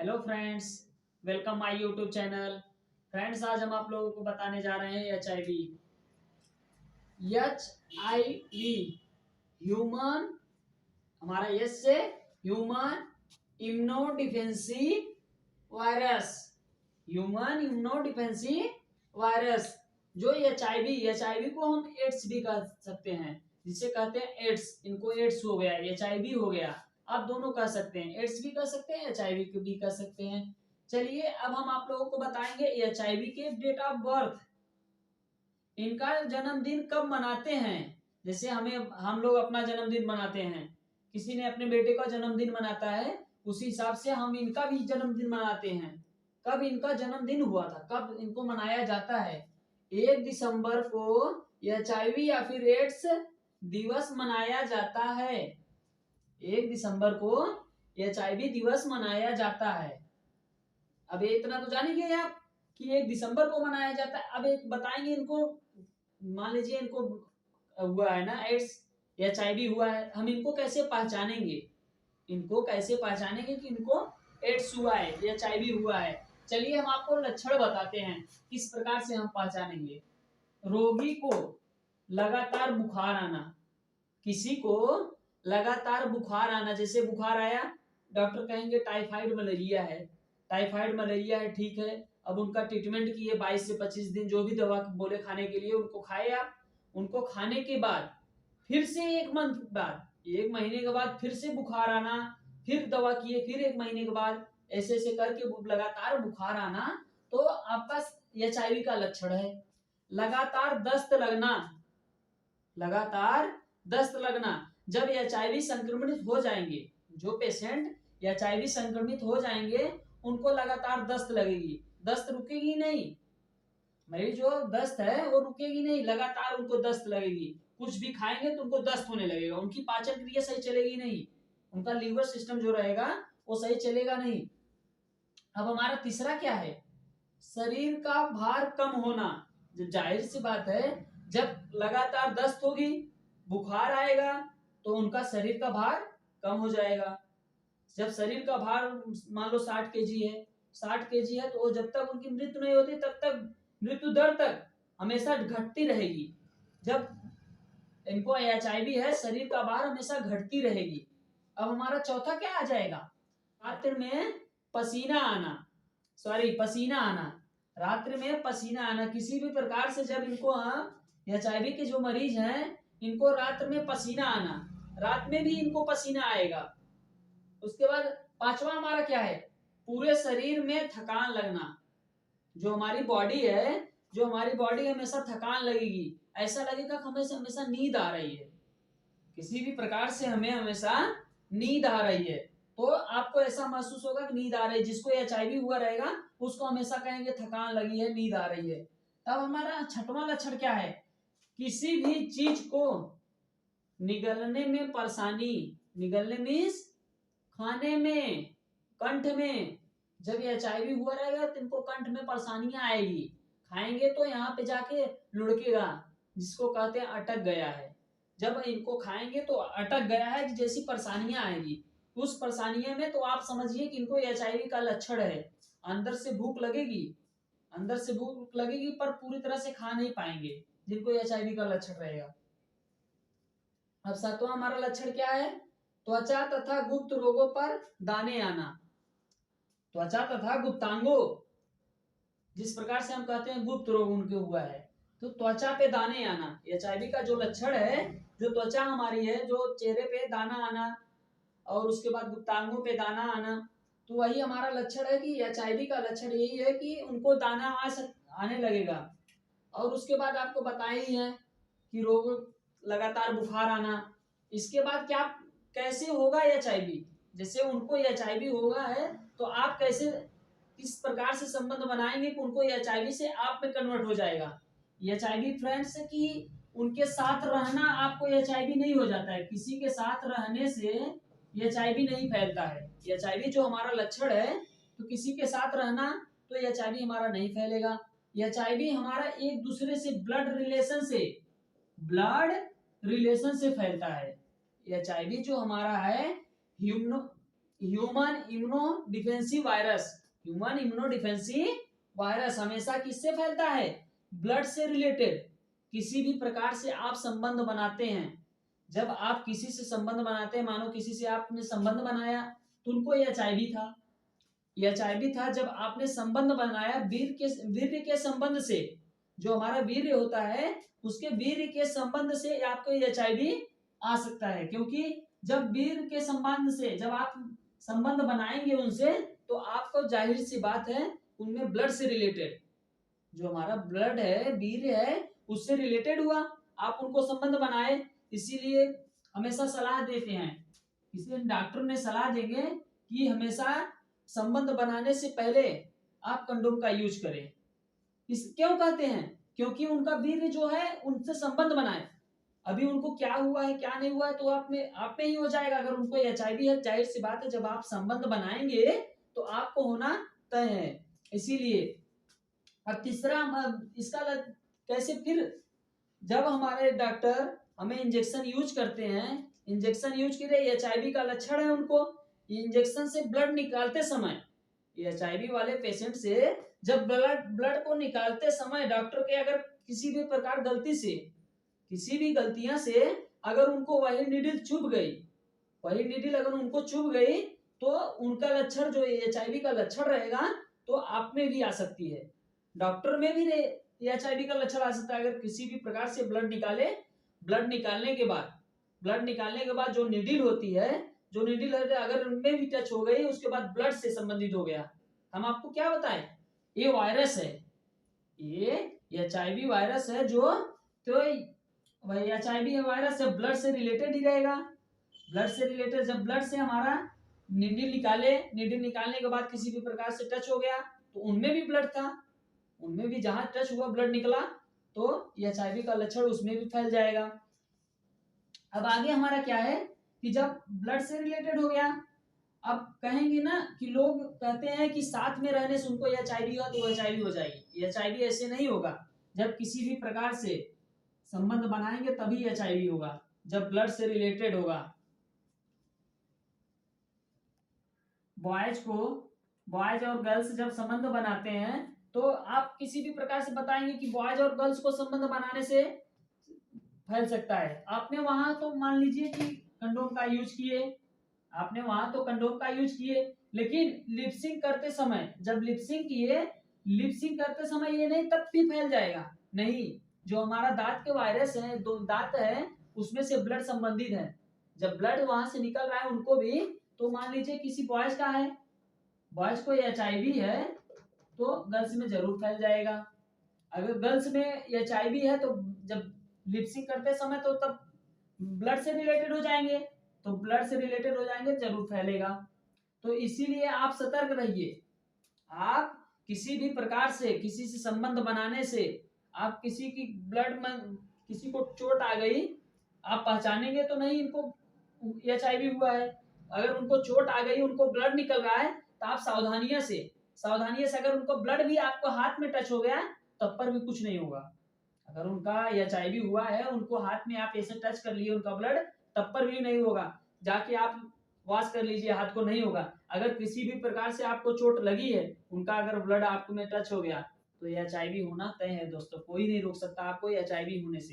Hello friends, welcome my YouTube channel. Friends, आज हम आप लोगों को बताने जा रहे हैं एच आई वी ह्यूमन, हमारा एच से human immuno डिफेंसी virus. Human immuno डिफेंसी virus जो एच आई वी को हम एड्स भी कह सकते हैं, जिसे कहते हैं एड्स। इनको एड्स हो गया, एच आई वी हो गया, आप दोनों कह सकते हैं, एड्स भी कह सकते हैं, एच आई वी को भी कह सकते हैं। चलिए अब हम आप लोगों को बताएंगे एच आई वी के डेट ऑफ बर्थ, इनका जन्मदिन कब मनाते हैं। जैसे हम लोग अपना जन्मदिन मनाते हैं, किसी ने अपने बेटे का जन्मदिन मनाता है, उसी हिसाब से हम इनका भी जन्मदिन मनाते हैं। कब इनका जन्मदिन हुआ था, कब इनको मनाया जाता है। 1 दिसंबर को एच या फिर एड्स दिवस मनाया जाता है। 1 दिसंबर को एच दिवस मनाया जाता है। अब ये इतना तो जानेंगे आप कि 1 दिसंबर को मनाया जाता है। अब एक बताएंगे इनको, मान लीजिए इनको हुआ है ना एड्स, एच हुआ है, हम इनको कैसे पहचानेंगे, इनको कैसे पहचानेंगे कि इनको एड्स हुआ है, एच हुआ है। चलिए हम आपको लक्षण बताते हैं किस प्रकार से हम पहचानेंगे। रोगी को लगातार बुखार आना, किसी को लगातार बुखार आना, जैसे बुखार आया, डॉक्टर कहेंगे टाइफाइड मलेरिया है, टाइफाइड मलेरिया है, ठीक है। अब उनका ट्रीटमेंट किए 22 से 25 दिन, जो भी दवा बोले खाने के लिए उनको खाए आप। उनको खाने के बाद फिर से 1 मंथ बाद, 1 महीने के बाद फिर से बुखार आना, फिर दवा किए, फिर 1 महीने के बाद, ऐसे ऐसे करके लगातार बुखार आना, तो आपका एच का लक्षण है। लगातार दस्त लगना, लगातार दस्त लगना, जब एच संक्रमित हो जाएंगे, जो पेशेंट एच संक्रमित हो जाएंगे उनको लगातार दस्त लगेगी, दस्त रुकेगी नहीं, मेरी जो दस्त है वो रुकेगी नहीं, लगातार उनको दस्त लगेगी। कुछ भी खाएंगे तो उनको दस्त होने लगेगा, उनकी पाचन क्रिया सही चलेगी नहीं, उनका लीवर सिस्टम जो रहेगा वो सही चलेगा नहीं। अब हमारा तीसरा क्या है, शरीर का भार कम होना। जाहिर सी बात है, जब लगातार दस्त होगी, बुखार आएगा, तो उनका शरीर का भार कम हो जाएगा। जब शरीर का भार मान लो 60 kg है, 60 kg है, तो जब तक उनकी मृत्यु नहीं होती तब तक, मृत्यु दर तक हमेशा घटती रहेगी। जब इनको एच है, शरीर का भार हमेशा घटती रहेगी। अब हमारा चौथा क्या आ जाएगा, रात्रि में पसीना आना, पसीना आना, रात्रि में पसीना आना, किसी भी प्रकार से जब इनको एच के जो मरीज हैं, इनको रात्र में पसीना आना, रात में भी इनको पसीना आएगा। उसके बाद पांचवा हमारा क्या है, पूरे शरीर में थकान लगना, जो हमारी बॉडी है, जो हमारी बॉडी हमेशा थकान लगेगी, ऐसा लगेगा कि हमें हमेशा नींद आ रही है, किसी भी प्रकार से हमें हमेशा नींद आ रही है, तो आपको ऐसा महसूस होगा कि नींद आ रही है। जिसको एच हुआ रहेगा उसको हमेशा कहेंगे थकान लगी है, नींद आ रही है। तब हमारा छठवां लक्षण क्या है, किसी भी चीज को निगलने में परेशानी, निगलने मीन्स खाने में, कंठ में, जब एच हुआ रहेगा तो इनको कंठ में परेशानियां आएगी, खाएंगे तो यहाँ पे जाके लुढ़केगा, जिसको कहते हैं अटक गया है। जब इनको खाएंगे तो अटक गया है जैसी परेशानियां आएगी, उस परेशानियों में तो आप समझिए कि इनको एच का लक्षण है। अंदर से भूख लगेगी, अंदर से भूख लगेगी, पर पूरी तरह से खा नहीं पाएंगे, जिनको एच का लक्षण रहेगा। अब सातवां हमारा लक्षण क्या है, त्वचा तथा गुप्त रोगों पर दाने आना। त्वचा तथा गुप्तांगों, जिस प्रकार से हम कहते हैं गुप्त रोग उनके हुआ है, तो त्वचा पे दाने आना, एच का जो लक्षण है, जो त्वचा हमारी है, जो चेहरे पे दाना आना, और उसके बाद गुप्तांगों पे दाना आना, तो वही हमारा लक्षण है कि एच का लक्षण यही है कि उनको दाना आने लगेगा। और उसके बाद आपको बताया ही है कि रोग, लगातार बुखार आना। इसके बाद क्या, कैसे होगा एच जैसे उनको एच होगा है, तो आप कैसे, किस प्रकार से संबंध बनाएंगे कि उनको एच से आप में कन्वर्ट हो जाएगा। एच फ्रेंड्स की उनके साथ रहना आपको एच नहीं हो जाता है, किसी के साथ रहने से एच नहीं फैलता है। एच जो हमारा लक्षण है, तो किसी के साथ रहना तो एच हमारा नहीं फैलेगा। एच हमारा एक दूसरे से ब्लड रिलेशन से फैलता है। एच जो हमारा है, ह्यूमनो human immuno defensive virus, human immuno defensive virus हमेशा किससे फैलता है? ब्लड से रिलेटेड। किसी भी प्रकार से आप संबंध बनाते हैं, जब आप किसी से संबंध बनाते हैं, मानो किसी से आपने संबंध बनाया तो उनको एचआईवी था, एचआईवी था। जब आपने संबंध बनाया वीर्य के संबंध से, जो हमारा वीर्य होता है उसके वीर्य के संबंध से आपको एचआईवी आ सकता है। क्योंकि जब वीर्य के संबंध से जब आप संबंध बनाएंगे उनसे, तो आपको जाहिर सी बात है उनमें ब्लड से रिलेटेड, जो हमारा ब्लड है, वीर्य है, उससे रिलेटेड हुआ, आप उनको संबंध बनाए। इसीलिए हमेशा सलाह देते हैं, इसलिए डॉक्टर ने सलाह देंगे कि हमेशा संबंध बनाने से पहले आप कंडोम का यूज करें। इस क्यों कहते हैं? क्योंकि उनका वीर्य जो है उनसे संबंध बनाए। अभी उनको क्या हुआ है क्या नहीं हुआ है तो आप में ही हो जाएगा। अगर उनको एचआईवी है, जाहिर सी बात है जब आप संबंध बनाएंगे तो आपको होना तय है। इसीलिए अब तीसरा इसका कैसे फिर, जब हमारे डॉक्टर हमें इंजेक्शन यूज करते हैं, इंजेक्शन यूज करे, एचआईवी का लक्षण है उनको, इंजेक्शन से ब्लड निकालते समय, एचआईवी वाले पेशेंट से जब ब्लड को निकालते समय डॉक्टर के अगर किसी भी प्रकार गलती से, किसी भी गलतियां से अगर उनको वही नीडल चुभ गई, वही नीडल अगर उनको चुभ गई तो उनका लक्षण जो एचआईवी का लक्षण रहेगा तो आप में भी आ सकती है, डॉक्टर में भी एचआईवी का लक्षण आ सकता है। अगर किसी भी प्रकार से ब्लड निकाले, ब्लड निकालने के बाद जो नीडल होती है, जो नीडल अगर उनमें भी टच हो गई उसके बाद ब्लड से संबंधित हो गया, हम आपको क्या बताएं, ये वायरस है, ये एचआईवी वायरस है। जो तो वही एचआईवी वायरस है, ब्लड से रिलेटेड ही रहेगा, ब्लड से रिलेटेड। जब ब्लड से हमारा नीडल निकाले, नीडल निकालने के बाद किसी भी प्रकार से टच हो गया तो उनमें भी ब्लड था, उनमें भी जहां टच हुआ ब्लड निकला तो एचआईवी का लक्षण उसमें भी फैल जाएगा। अब आगे हमारा क्या है कि जब ब्लड से रिलेटेड हो गया, अब कहेंगे ना कि लोग कहते हैं कि साथ में रहने से उनको एचआईवी हुआ तो एचआईवी हो जाएगी, एचआईवी ऐसे नहीं होगा। जब किसी भी प्रकार से संबंध बनाएंगे तभी एचआईवी होगा, जब ब्लड से रिलेटेड होगा। बॉयज और गर्ल्स जब संबंध बनाते हैं तो आप किसी भी प्रकार से बताएंगे कि बॉयज और गर्ल्स को संबंध बनाने से फैल सकता है। आपने वहां तो मान लीजिए कि कंडोम का यूज किए, आपने वहां तो कंडोम का यूज किए, लेकिन लिपसिंग करते समय, जब लिपसिंग किए, लिपसिंग करते समय ये नहीं तब भी फैल जाएगा, नहीं। जो हमारा दांत के वायरस है, दो दांत है, उसमें से ब्लड संबंधित है, जब ब्लड वहां से निकल रहा है उनको भी, तो मान लीजिए किसी बॉयज का है, बॉयज को एचआईवी है तो गर्ल्स में जरूर फैल जाएगा। अगर गर्ल्स में एचआईवी है तो जब लिपसिंग करते समय तो तब ब्लड से रिलेटेड हो जाएंगे, तो ब्लड से रिलेटेड हो जाएंगे, जरूर फैलेगा। तो इसीलिए आप सतर्क रहिए। आप किसी भी प्रकार से किसी से संबंध बनाने से, आप किसी की ब्लड में किसी को चोट आ गई, आप पहचानेंगे तो नहीं इनको एचआईवी हुआ है। अगर उनको चोट आ गई, उनको ब्लड निकल रहा है, तो आप सावधानियां से अगर उनको ब्लड भी आपको हाथ में टच हो गया तब पर भी कुछ नहीं होगा। अगर उनका एचआईवी हुआ है, उनको हाथ में आप ऐसे टच कर लिए उनका ब्लड, तब पर भी नहीं होगा, जाके आप वॉश कर लीजिए, हाथ को नहीं होगा। अगर किसी भी प्रकार से आपको चोट लगी है, उनका अगर ब्लड आप में टच हो गया तो एचआईवी होना तय है दोस्तों, कोई नहीं रोक सकता आपको एचआईवी होने से।